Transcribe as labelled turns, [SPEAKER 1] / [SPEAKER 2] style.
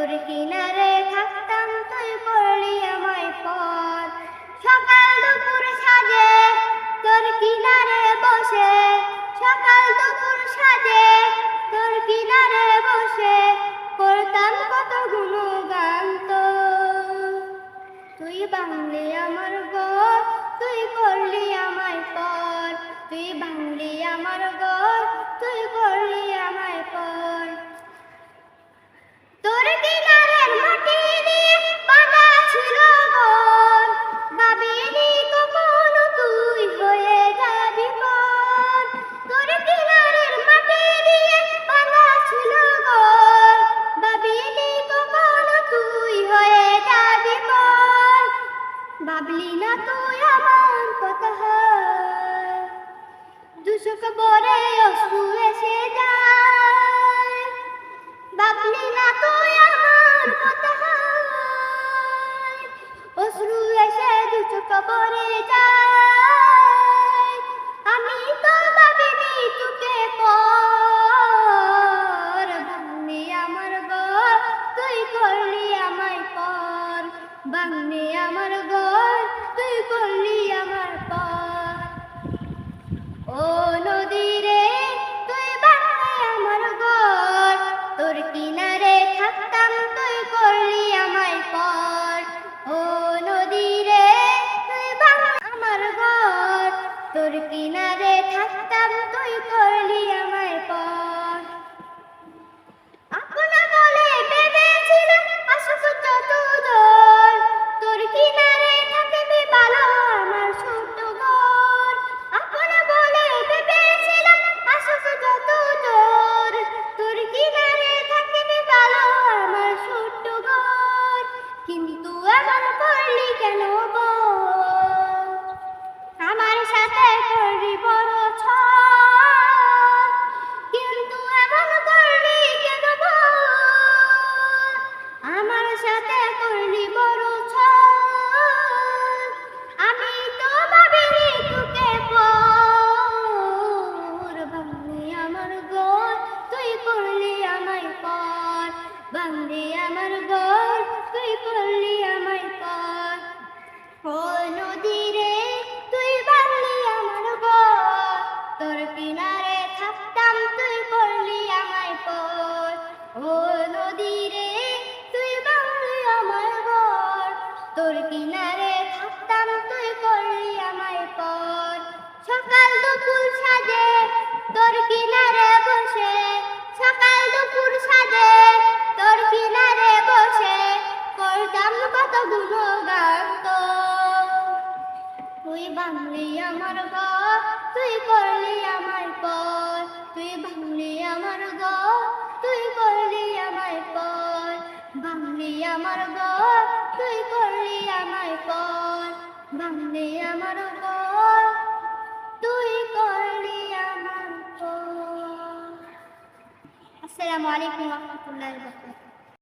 [SPEAKER 1] তোর কিনারে থাকতাম তুই করলি আমায় পর। সকাল দুপুর সাজে তোর কিনারে বসে, সকাল দুপুর সাজে তোর কিনারে বসে করতাম কত গুণগান তোর। তুই বাংলি আমার ঘর, তুই করলি আমায় পর। তুই বাংলি আমার ঘর, তুই করলি আমায় পর। তোর কিনারের মাটি দিয়ে বাঁধা ছিল ঘর, ভাবিনি কখনো তুই হয়ে যাবি পর। তোর কিনারের মাটি দিয়ে বাঁধা ছিল ঘর, ভাবিনি কখনো তুই হয়ে যাবি পর। ভাবলি না তুই আমার কথা, দুচোখ ভরে অশ্রু এসে যায়। ভাবলি না তুই আমার কথা, অশ্রু এসে দুচোখ ভরে যায়। আমি তো ভাবিনি তোকে পর। ভাঙলি আমার ঘর, তুই করলি আমায় পর। ভাঙলি আমার ঘর, তুই করলি আমার পর। ও নদী রে তুই ভাঙলি আমার ঘর, তোর কিনারে থাকতাম তুই করলি আমায় পর। ও নদী রে তুই ভাঙলি আমার ঘর, তোর কিনারে থাকতাম তুই করলি আমায় পর। আপনা বলে ভেবেছিলাম আসুক যত ঝড়, তোর কিনারে থাকবি ভালো আমার ছোট্ট ঘর। আপনা বলে ভেবেছিলাম আসুক যত ঝড়, তোর কিনারে থাকবি ভালো আমার ছোট্ট ঘর। কিন্তু এমন করলি কেন বল, আমার সাথে করলি বড় ছল। কিন্তু এমন করলি কেন বল, আমার সাথে করলি বড় ছল। আমি তো ভাবিনি তোকে পর। ভাঙলি আমার ঘর, তুই করলি আমায় পর। ভাঙলি আমার ঘর, তুই করলি আমায় পর। ও নদী রে তুই ভাঙলি আমার ঘর, তোর কিনারে থাকতাম তুই করলি আমায় পর। ও নদী রে তুই ভাঙলি আমার ঘর, তোর কিনারে থাকতাম তুই করলি আমায় পর। সকাল দুপুর সাজে তোর কিনারে বসে, সকাল দুপুর সাজে তোর কিনারে বসে করতাম কত গুণগান তোর। তুই ভাঙলি আমার ঘর, তুই করলি আমায় পর। তুই ভাঙলি আমার ঘর, তুই করলি আমায় পর। ভাঙলি আমার ঘর, তুই করলি আমায় পর। ভাঙলি আমার ঘর, তুই করলি আমার পর। আসসালামু আলাইকুম ওয়া রাহমাতুল্লাহি ওয়া বারাকাতুহু।